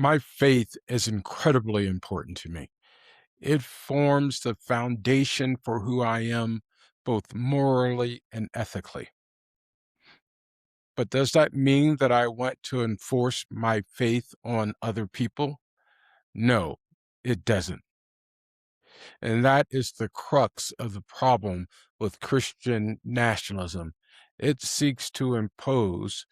My faith is incredibly important to me. It forms the foundation for who I am, both morally and ethically. But does that mean that I want to enforce my faith on other people? No, it doesn't. And that is the crux of the problem with Christian nationalism. It seeks to impose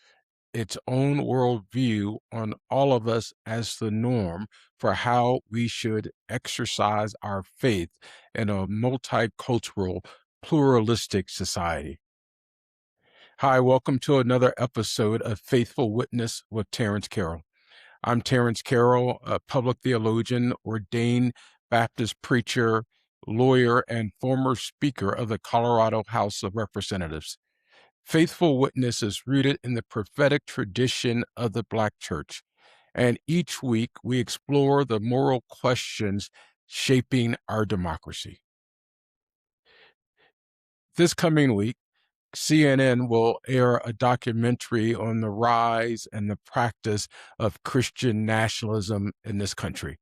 its own worldview on all of us as the norm for how we should exercise our faith in a multicultural, pluralistic society. Hi, welcome to another episode of Faithful Witness with Terrance Carroll. I'm Terrance Carroll, a public theologian, ordained Baptist preacher, lawyer, and former Speaker of the Colorado House of Representatives. Faithful Witness is rooted in the prophetic tradition of the Black church, and each week we explore the moral questions shaping our democracy. This coming week, CNN will air a documentary on the rise and the practice of Christian nationalism in this country.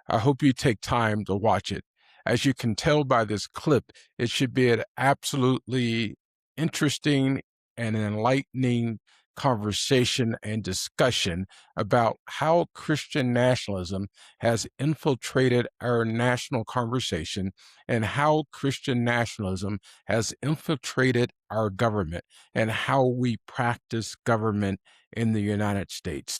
I hope you take time to watch it. As you can tell by this clip, it should be an absolutely interesting and enlightening conversation and discussion about how Christian nationalism has infiltrated our national conversation and how Christian nationalism has infiltrated our government and how we practice government in the United States.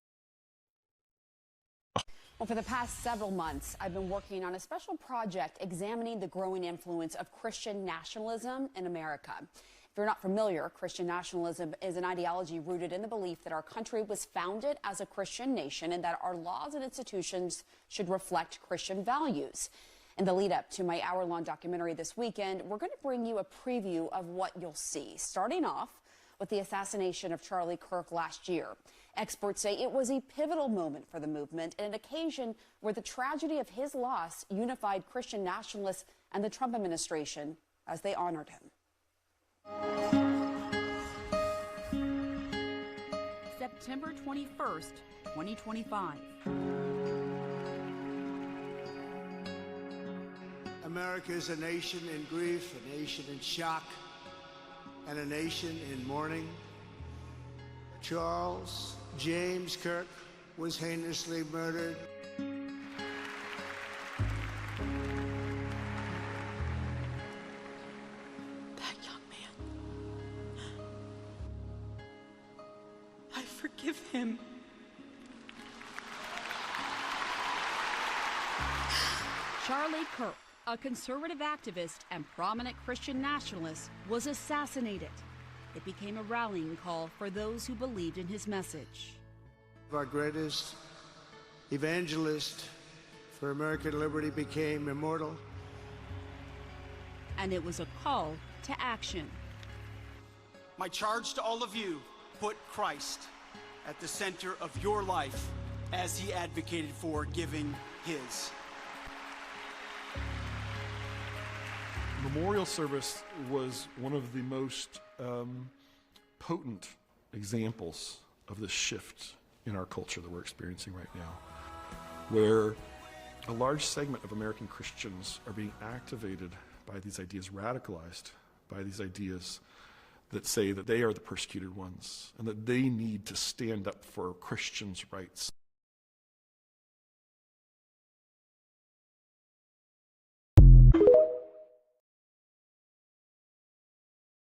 Well, for the past several months, I've been working on a special project examining the growing influence of Christian nationalism in America. If you're not familiar, Christian nationalism is an ideology rooted in the belief that our country was founded as a Christian nation and that our laws and institutions should reflect Christian values. In the lead up to my hour-long documentary this weekend, we're going to bring you a preview of what you'll see, starting off with the assassination of Charlie Kirk last year. Experts say it was a pivotal moment for the movement and an occasion where the tragedy of his loss unified Christian nationalists and the Trump administration as they honored him. September 21st, 2025. America is a nation in grief, a nation in shock, and a nation in mourning. Charles James Kirk was heinously murdered. That young man, I forgive him. Charlie Kirk, a conservative activist and prominent Christian nationalist, was assassinated. It became a rallying call for those who believed in his message. Our greatest evangelist for American liberty became immortal. And it was a call to action. My charge to all of you, put Christ at the center of your life as he advocated for giving his. Memorial service was one of the most potent examples of this shift in our culture that we're experiencing right now, where a large segment of American Christians are being activated by these ideas, radicalized by these ideas that say that they are the persecuted ones and that they need to stand up for Christians' rights.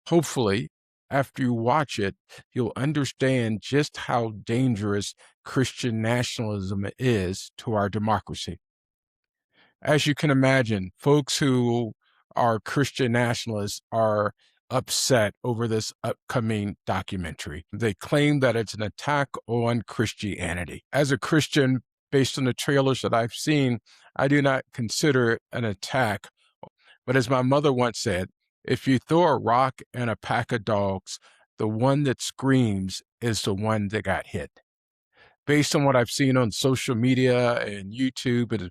Hopefully, after you watch it, you'll understand just how dangerous Christian nationalism is to our democracy. As you can imagine, folks who are Christian nationalists are upset over this upcoming documentary. They claim that it's an attack on Christianity. As a Christian, based on the trailers that I've seen, I do not consider it an attack. But as my mother once said, if you throw a rock and a pack of dogs, the one that screams is the one that got hit. Based on what I've seen on social media and YouTube and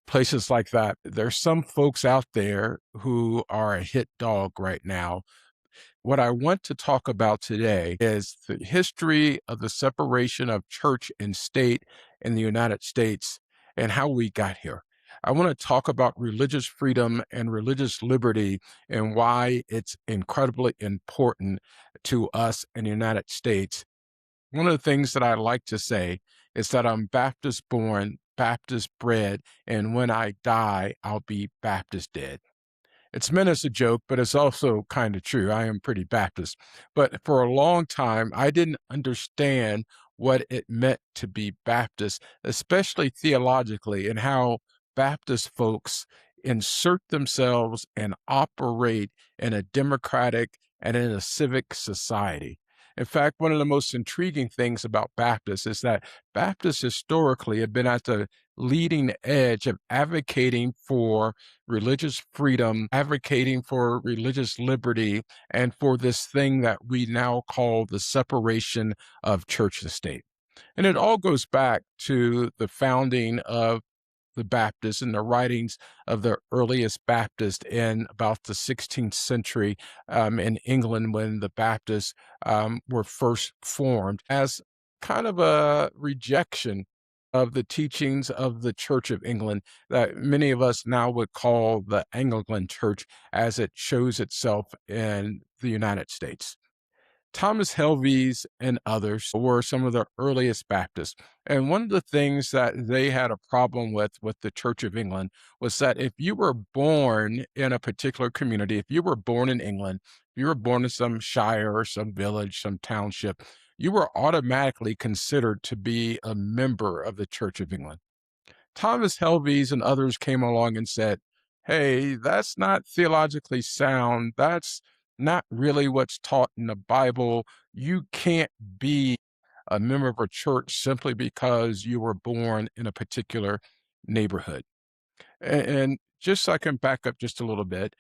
places like that, there's some folks out there who are a hit dog right now What I want to talk about today is the history of the separation of church and state in the United States and how we got here. I want to talk about religious freedom and religious liberty and why it's incredibly important to us in the United States. One of the things that I like to say is that I'm Baptist born, Baptist bred, and when I die, I'll be Baptist dead. It's meant as a joke, but it's also kind of true. I am pretty Baptist. But for a long time, I didn't understand what it meant to be Baptist, especially theologically, and how Baptist folks insert themselves and operate in a democratic and in a civic society. In fact, one of the most intriguing things about Baptists is that Baptists historically have been at the leading edge of advocating for religious freedom, advocating for religious liberty, and for this thing that we now call the separation of church and state. And it all goes back to the founding of the Baptists and the writings of the earliest Baptists in about the 16th century in England when the Baptists were first formed as kind of a rejection of the teachings of the Church of England that many of us now would call the Anglican Church as it shows itself in the United States. Thomas Helvey's and others were some of the earliest Baptists. And one of the things that they had a problem with the Church of England was that if you were born in a particular community, if you were born in England, if you were born in some shire or some village, some township, you were automatically considered to be a member of the Church of England. Thomas Helvey's and others came along and said, hey, that's not theologically sound. That's not really what's taught in the Bible. You can't be a member of a church simply because you were born in a particular neighborhood. And just so I can back up just a little bit,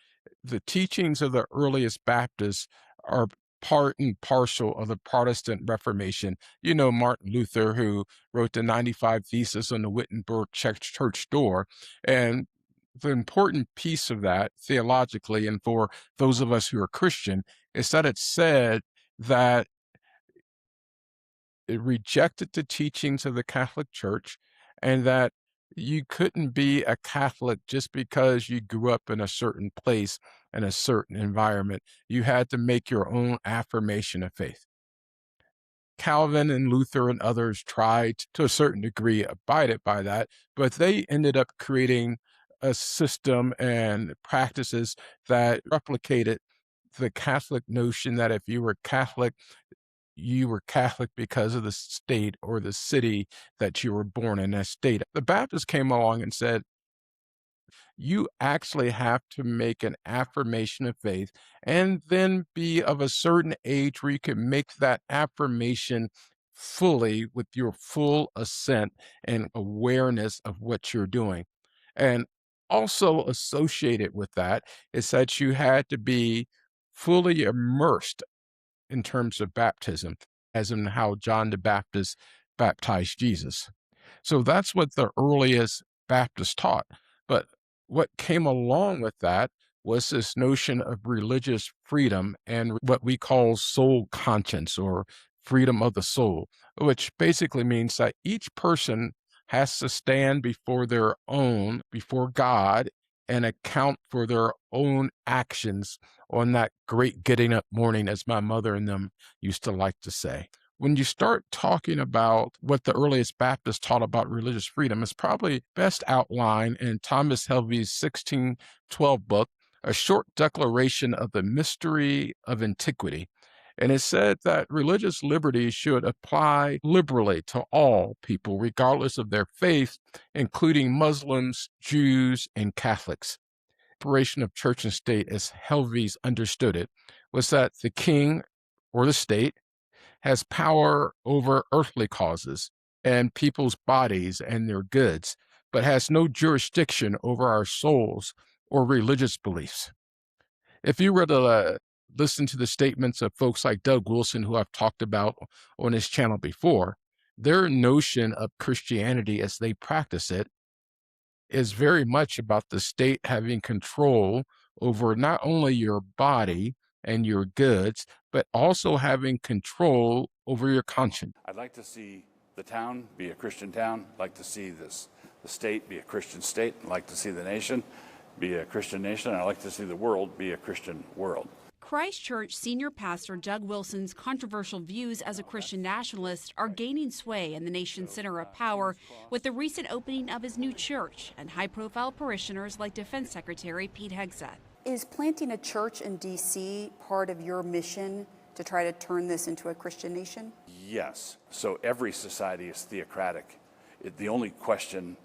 the teachings of the earliest Baptists are part and parcel of the Protestant Reformation. You know, Martin Luther, who wrote the 95 Thesis on the Wittenberg church door. And the important piece of that theologically, and for those of us who are Christian, is that it said that it rejected the teachings of the Catholic Church and that you couldn't be a Catholic just because you grew up in a certain place in a certain environment. You had to make your own affirmation of faith. Calvin and Luther and others tried to a certain degree abided by that, but they ended up creating a system and practices that replicated the Catholic notion that if you were Catholic because of the state or the city that you were born in, that state. The Baptists came along and said, you actually have to make an affirmation of faith and then be of a certain age where you can make that affirmation fully with your full assent and awareness of what you're doing. And also associated with that is that you had to be fully immersed in terms of baptism, as in how John the Baptist baptized Jesus. So that's what the earliest Baptists taught. But what came along with that was this notion of religious freedom and what we call soul conscience or freedom of the soul, which basically means that each person has to stand before God, and account for their own actions on that great getting up morning, as my mother and them used to like to say. When you start talking about what the earliest Baptists taught about religious freedom, it's probably best outlined in Thomas Helvey's 1612 book, A Short Declaration of the Mystery of Antiquity. And it said that religious liberty should apply liberally to all people, regardless of their faith, including Muslims, Jews, and Catholics. Separation of church and state, as Helvey's understood it, was that the king or the state has power over earthly causes and people's bodies and their goods, but has no jurisdiction over our souls or religious beliefs. If you were to listen to the statements of folks like Doug Wilson, who I've talked about on this channel before, their notion of Christianity as they practice it is very much about the state having control over not only your body, and your goods, but also having control over your conscience. I'd like to see the town be a Christian town. I'd like to see the state be a Christian state. I'd like to see the nation be a Christian nation. And I'd like to see the world be a Christian world. Christ Church senior pastor Doug Wilson's controversial views as a Christian nationalist are gaining sway in the nation's center of power with the recent opening of his new church and high-profile parishioners like Defense Secretary Pete Hegseth. Is planting a church in D.C. part of your mission to try to turn this into a Christian nation? Yes. So every society is theocratic. The only question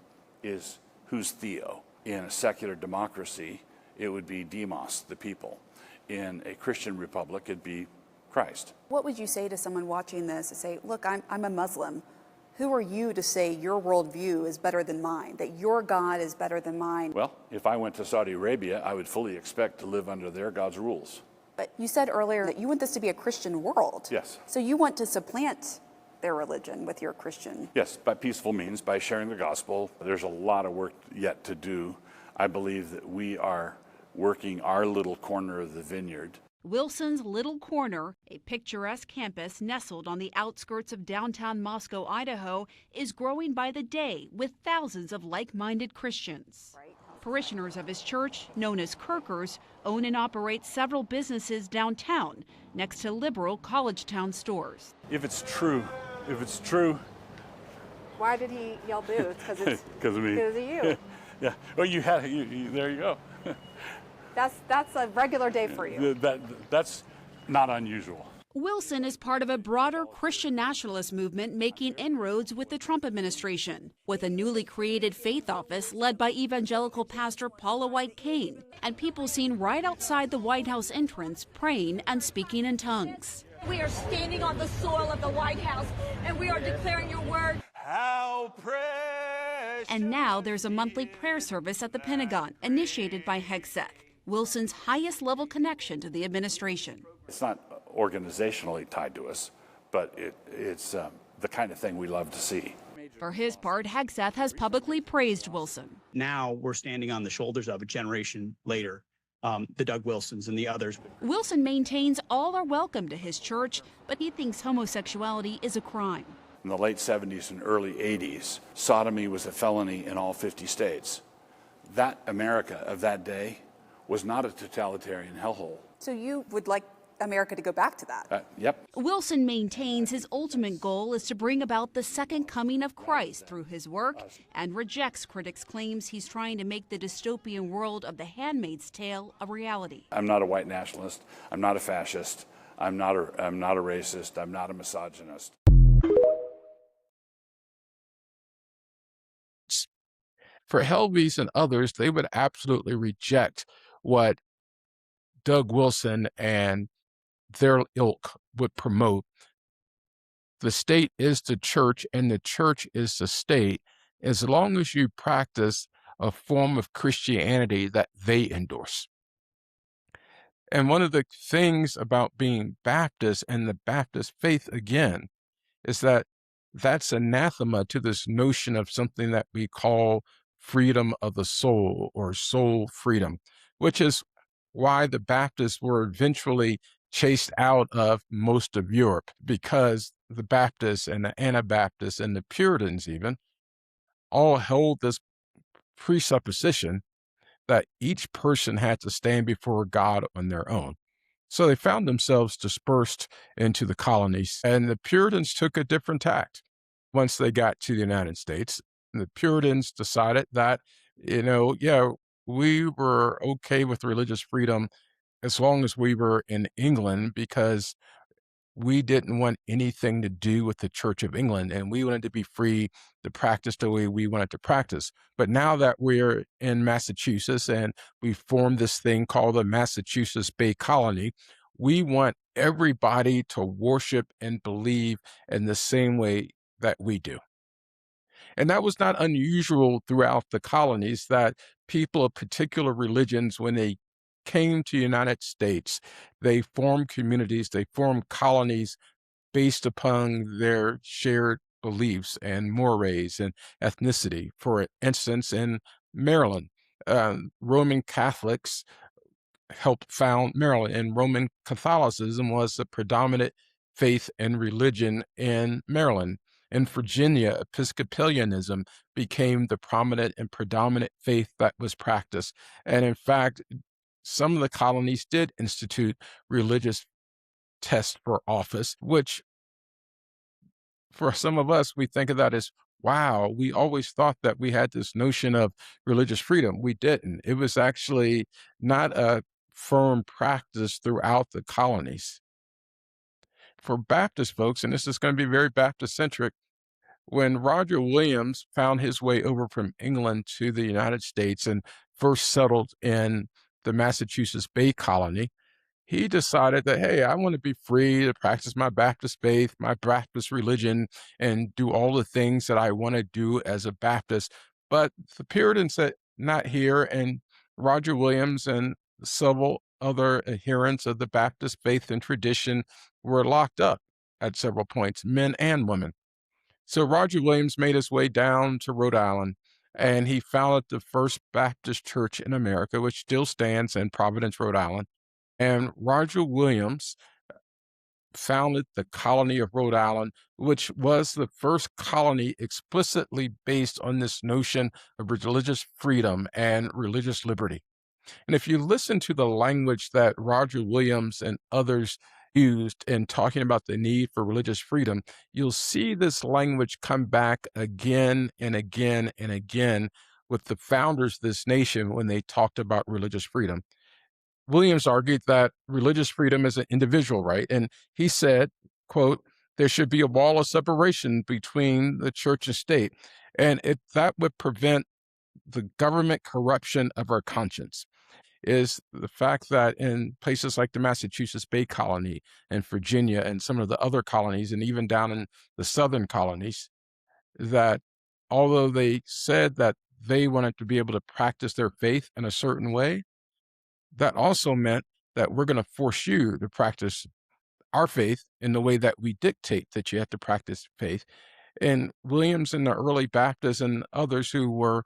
is who's theo? In a secular democracy, it would be demos, the people. In a Christian republic, it'd be Christ. What would you say to someone watching this and say, look, I'm a Muslim. Who are you to say your worldview is better than mine, that your God is better than mine? Well, if I went to Saudi Arabia, I would fully expect to live under their God's rules. But you said earlier that you want this to be a Christian world. Yes. So you want to supplant their religion with your Christian. Yes, by peaceful means, by sharing the gospel. There's a lot of work yet to do. I believe that we are working our little corner of the vineyard. Wilson's Little Corner, a picturesque campus nestled on the outskirts of downtown Moscow, Idaho, is growing by the day with thousands of like-minded Christians. Parishioners of his church, known as Kirkers, own and operate several businesses downtown next to liberal college town stores. If it's true. Why did he yell boo? Because it's Because of me. because of you. Yeah. Well, there you go. That's a regular day for you. That's not unusual. Wilson is part of a broader Christian nationalist movement making inroads with the Trump administration, with a newly created faith office led by evangelical pastor Paula White Cain, and people seen right outside the White House entrance praying and speaking in tongues. We are standing on the soil of the White House, and we are declaring your word. How precious. And now there's a monthly prayer service at the Pentagon, initiated by Hegseth, Wilson's highest level connection to the administration. It's not organizationally tied to us, but it's the kind of thing we love to see. For his part, Hegseth has publicly praised Wilson. Now we're standing on the shoulders of a generation later, the Doug Wilsons and the others. Wilson maintains all are welcome to his church, but he thinks homosexuality is a crime. In the late 70s and early 80s, sodomy was a felony in all 50 states. That America of that day was not a totalitarian hellhole. So you would like America to go back to that? Yep. Wilson maintains his ultimate goal is to bring about the second coming of Christ through his work and rejects critics' claims he's trying to make the dystopian world of The Handmaid's Tale a reality. I'm not a white nationalist. I'm not a fascist. I'm not a racist. I'm not a misogynist. For Helvey's and others, they would absolutely reject what Doug Wilson and their ilk would promote. The state is the church and the church is the state, as long as you practice a form of Christianity that they endorse. And one of the things about being Baptist and the Baptist faith, again, is that that's anathema to this notion of something that we call freedom of the soul or soul freedom, which is why the Baptists were eventually chased out of most of Europe, because the Baptists and the Anabaptists and the Puritans even all held this presupposition that each person had to stand before God on their own. So they found themselves dispersed into the colonies, and the Puritans took a different tact. Once they got to the United States, the Puritans decided that, we were okay with religious freedom as long as we were in England, because we didn't want anything to do with the Church of England, and we wanted to be free to practice the way we wanted to practice. But now that we're in Massachusetts and we formed this thing called the Massachusetts Bay Colony, we want everybody to worship and believe in the same way that we do. And that was not unusual throughout the colonies, that people of particular religions, when they came to the United States, they formed communities, they formed colonies based upon their shared beliefs and mores and ethnicity. For instance, in Maryland, Roman Catholics helped found Maryland, and Roman Catholicism was the predominant faith and religion in Maryland. In Virginia, Episcopalianism became the prominent and predominant faith that was practiced. And in fact, some of the colonies did institute religious tests for office, which for some of us, we think of that as, wow, we always thought that we had this notion of religious freedom. We didn't. It was actually not a firm practice throughout the colonies. For Baptist folks, and this is going to be very Baptist centric, when Roger Williams found his way over from England to the United States and first settled in the Massachusetts Bay Colony, he decided that, hey, I want to be free to practice my Baptist faith, my Baptist religion, and do all the things that I want to do as a Baptist. But the Puritans said, not here. And Roger Williams and several other adherents of the Baptist faith and tradition were locked up at several points, men and women. So Roger Williams made his way down to Rhode Island, and he founded the first Baptist church in America, which still stands in Providence, Rhode Island. And Roger Williams founded the colony of Rhode Island, which was the first colony explicitly based on this notion of religious freedom and religious liberty. And if you listen to the language that Roger Williams and others used in talking about the need for religious freedom, you'll see this language come back again and again and again with the founders of this nation when they talked about religious freedom. Williams argued that religious freedom is an individual right, and he said, quote, there should be a wall of separation between the church and state, and that would prevent the government corruption of our conscience. Is the fact that in places like the Massachusetts Bay Colony and Virginia and some of the other colonies, and even down in the southern colonies, that although they said that they wanted to be able to practice their faith in a certain way, that also meant that we're going to force you to practice our faith in the way that we dictate that you have to practice faith. And Williams and the early Baptists and others who were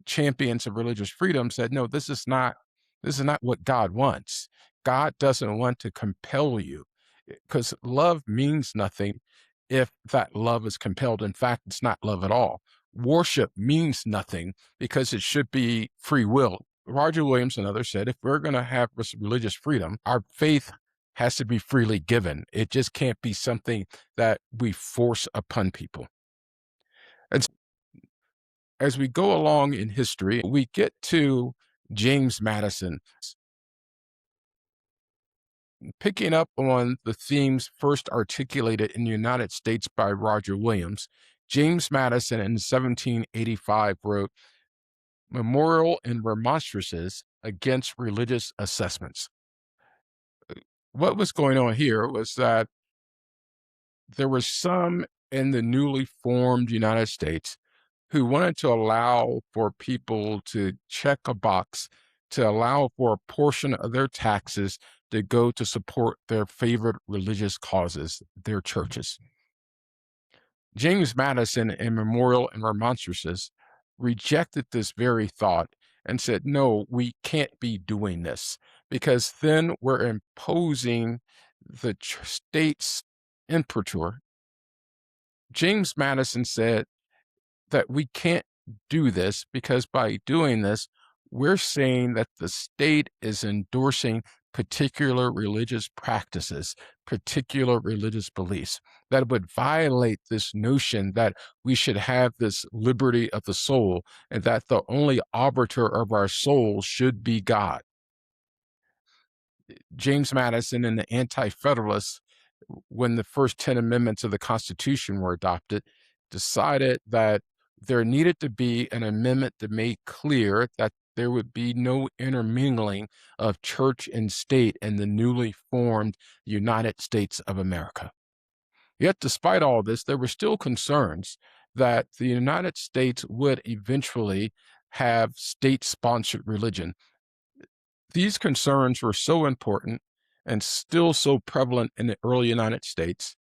champions of religious freedom said, no, this is not what God wants. God doesn't want to compel you, because love means nothing if that love is compelled. In fact, it's not love at all. Worship means nothing because it should be free will. Roger Williams and others said, if we're going to have religious freedom, our faith has to be freely given. It just can't be something that we force upon people. And as we go along in history, we get to James Madison. Picking up on the themes first articulated in the United States by Roger Williams, James Madison in 1785 wrote Memorial and Remonstrances Against Religious Assessments. What was going on here was that there were some in the newly formed United States who wanted to allow for people to check a box to allow for a portion of their taxes to go to support their favorite religious causes, their churches. James Madison in Memorial and Remonstrances rejected this very thought and said, no, we can't be doing this, because then we're imposing the state's imprimatur. James Madison said that we can't do this because by doing this, we're saying that the state is endorsing particular religious practices, particular religious beliefs, that would violate this notion that we should have this liberty of the soul and that the only arbiter of our soul should be God. James Madison and the Anti-Federalists, when the first 10 amendments of the Constitution were adopted, decided that there needed to be an amendment that made clear that there would be no intermingling of church and state in the newly formed United States of America. Yet, despite all this, there were still concerns that the United States would eventually have state-sponsored religion. These concerns were so important and still so prevalent in the early United States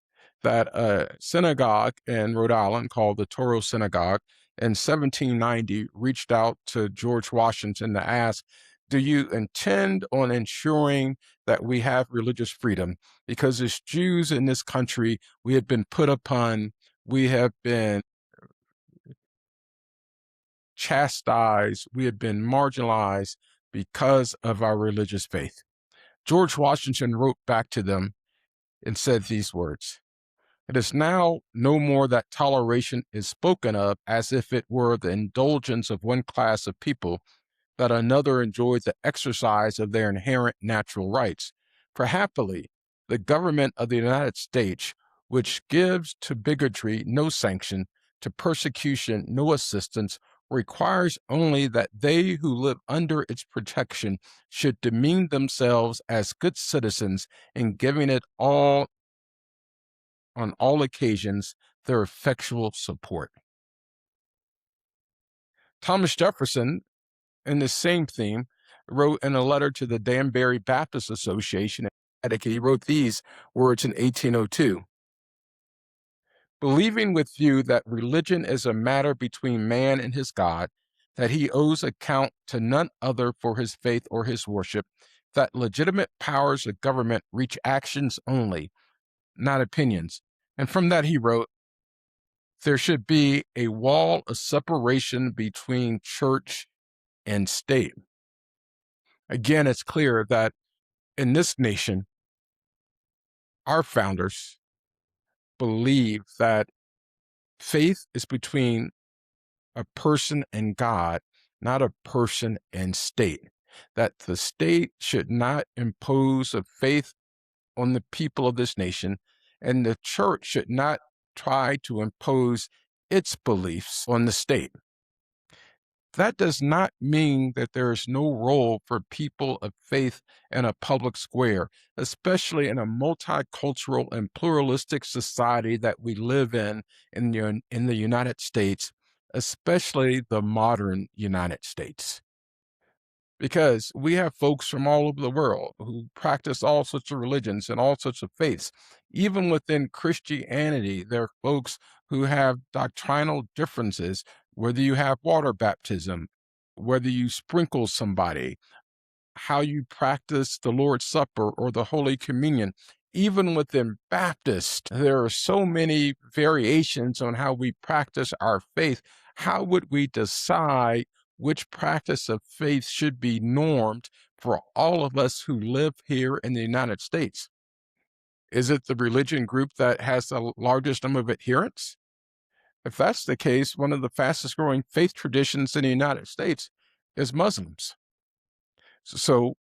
that a synagogue in Rhode Island called the Toro Synagogue in 1790 reached out to George Washington to ask Do you intend on ensuring that we have religious freedom? Because as Jews in this country, we have been put upon, we have been chastised, we have been marginalized because of our religious faith. George Washington wrote back to them and said these words: "It is now no more that toleration is spoken of as if it were the indulgence of one class of people, that another enjoys the exercise of their inherent natural rights. For happily, the government of the United States, which gives to bigotry no sanction, to persecution no assistance, requires only that they who live under its protection should demean themselves as good citizens in giving it all, on all occasions, their effectual support." Thomas Jefferson, in the same theme, wrote in a letter to the Danbury Baptist Association in Connecticut, he wrote these words in 1802: "Believing with you that religion is a matter between man and his God, that he owes account to none other for his faith or his worship, that legitimate powers of government reach actions only, not opinions." And from that he wrote, "There should be a wall of separation between church and state." Again, it's clear that in this nation, our founders believe that faith is between a person and God, not a person and state. That the state should not impose a faith on the people of this nation, and the church should not try to impose its beliefs on the state. That does not mean that there is no role for people of faith in a public square, especially in a multicultural and pluralistic society that we live in the United States, especially the modern United States. Because we have folks from all over the world who practice all sorts of religions and all sorts of faiths. Even within Christianity, there are folks who have doctrinal differences, whether you have water baptism, whether you sprinkle somebody, how you practice the Lord's Supper or the Holy Communion. Even within Baptist, there are so many variations on how we practice our faith. How would we decide which practice of faith should be normed for all of us who live here in the United States? Is it the religion group that has the largest number of adherents? If that's the case, one of the fastest growing faith traditions in the United States is Muslims. So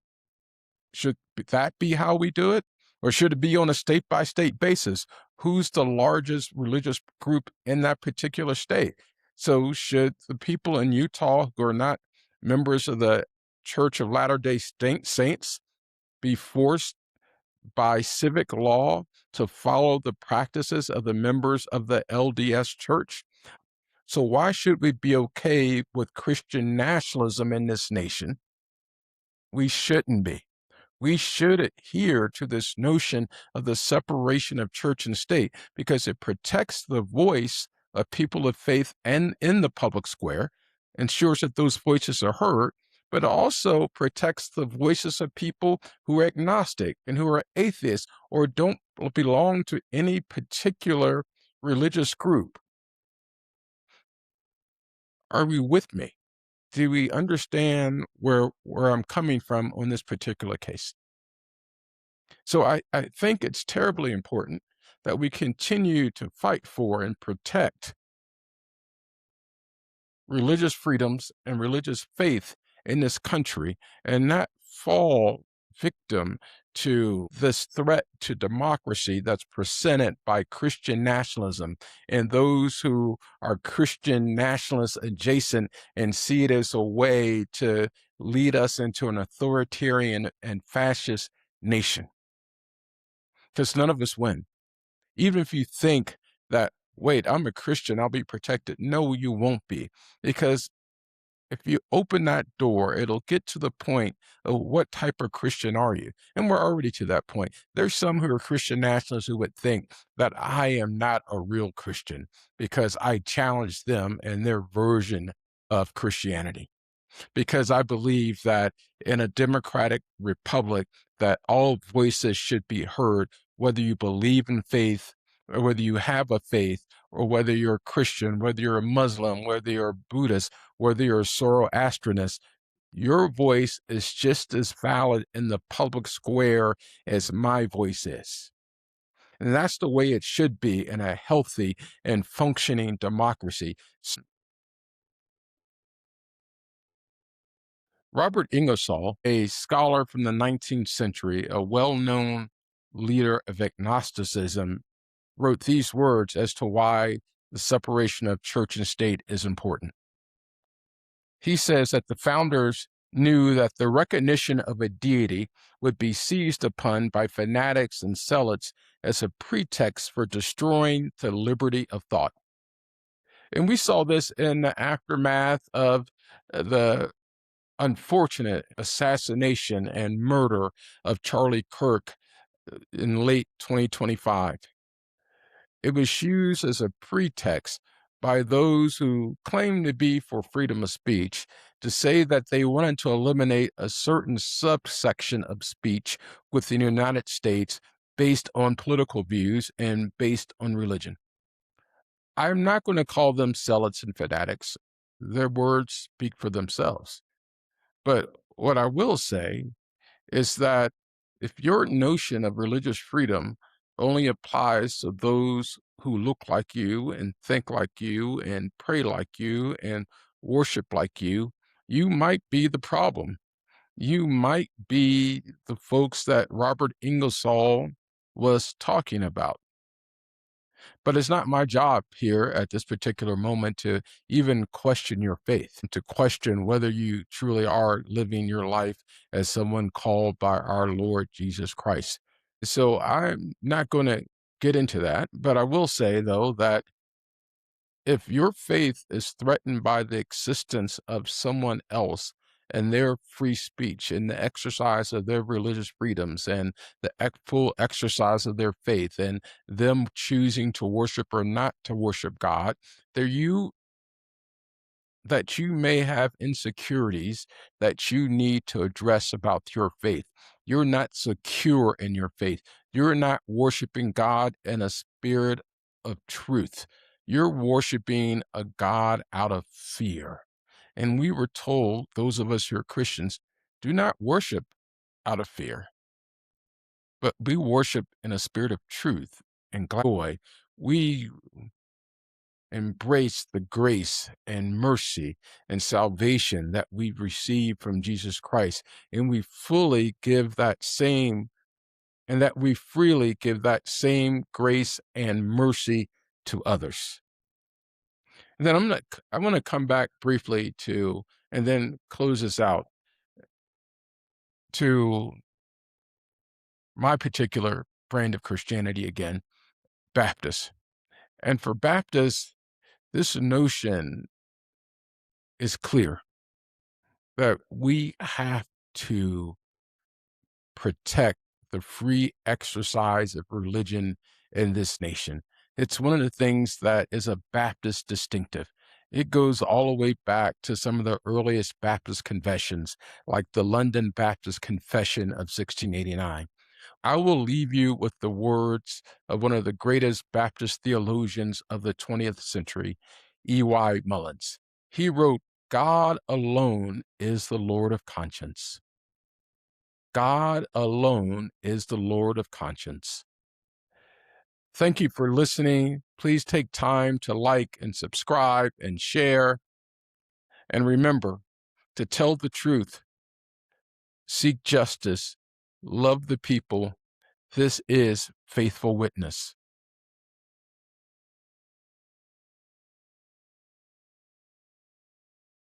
should that be how we do it? Or should it be on a state by state basis? Who's the largest religious group in that particular state? So should the people in Utah who are not members of the Church of Latter-day Saints be forced by civic law to follow the practices of the members of the LDS Church? So why should we be okay with Christian nationalism in this nation? We shouldn't be. We should adhere to this notion of the separation of church and state because it protects the voice of people of faith and in the public square, ensures that those voices are heard, but also protects the voices of people who are agnostic and who are atheists or don't belong to any particular religious group. Are we with me? Do we understand where I'm coming from on this particular case? So I think it's terribly important that we continue to fight for and protect religious freedoms and religious faith in this country and not fall victim to this threat to democracy that's presented by Christian nationalism and those who are Christian nationalist adjacent and see it as a way to lead us into an authoritarian and fascist nation. Because none of us win. Even if you think that, wait, I'm a Christian, I'll be protected. No, you won't be. Because if you open that door, it'll get to the point of what type of Christian are you? And we're already to that point. There's some who are Christian nationalists who would think that I am not a real Christian because I challenge them and their version of Christianity. because I believe that in a democratic republic that all voices should be heard, whether you believe in faith or whether you have a faith, or whether you're a Christian, whether you're a Muslim, whether you're a Buddhist, whether you're a Zoroastrianist. Your voice is just as valid in the public square as my voice is. And that's the way it should be in a healthy and functioning democracy. Robert Ingersoll, a scholar from the 19th century, a well-known leader of agnosticism, wrote these words as to why the separation of church and state is important. He says that the founders knew that the recognition of a deity would be seized upon by fanatics and zealots as a pretext for destroying the liberty of thought. And we saw this in the aftermath of the unfortunate assassination and murder of Charlie Kirk in late 2025. It was used as a pretext by those who claim to be for freedom of speech to say that they wanted to eliminate a certain subsection of speech within the United States based on political views and based on religion. I'm not going to call them zealots and fanatics. Their words speak for themselves. But what I will say is that if your notion of religious freedom only applies to those who look like you and think like you and pray like you and worship like you, you might be the problem. You might be the folks that Robert Ingersoll was talking about. But it's not my job here at this particular moment to even question your faith, to question whether you truly are living your life as someone called by our Lord Jesus Christ. So I'm not going to get into that, but I will say, though, that if your faith is threatened by the existence of someone else and their free speech and the exercise of their religious freedoms and the full exercise of their faith and them choosing to worship or not to worship God, that you may have insecurities that you need to address about your faith. You're not secure in your faith. You're not worshiping God in a spirit of truth. You're worshiping a God out of fear. And we were told, those of us who are Christians, do not worship out of fear, but we worship in a spirit of truth and joy. We embrace the grace and mercy and salvation that we receive from Jesus Christ. And we fully give that same, and that we freely give that same grace and mercy to others. And then I want to come back briefly to, and then close this out, to my particular brand of Christianity again, Baptist. And for Baptists, this notion is clear that we have to protect the free exercise of religion in this nation. It's one of the things that is a Baptist distinctive. It goes all the way back to some of the earliest Baptist confessions, like the London Baptist Confession of 1689. I will leave you with the words of one of the greatest Baptist theologians of the 20th century, E.Y. Mullins. He wrote, "God alone is the Lord of conscience. God alone is the Lord of conscience." Thank you for listening. Please take time to like and subscribe and share. And remember to tell the truth, seek justice, love the people. This is Faithful Witness.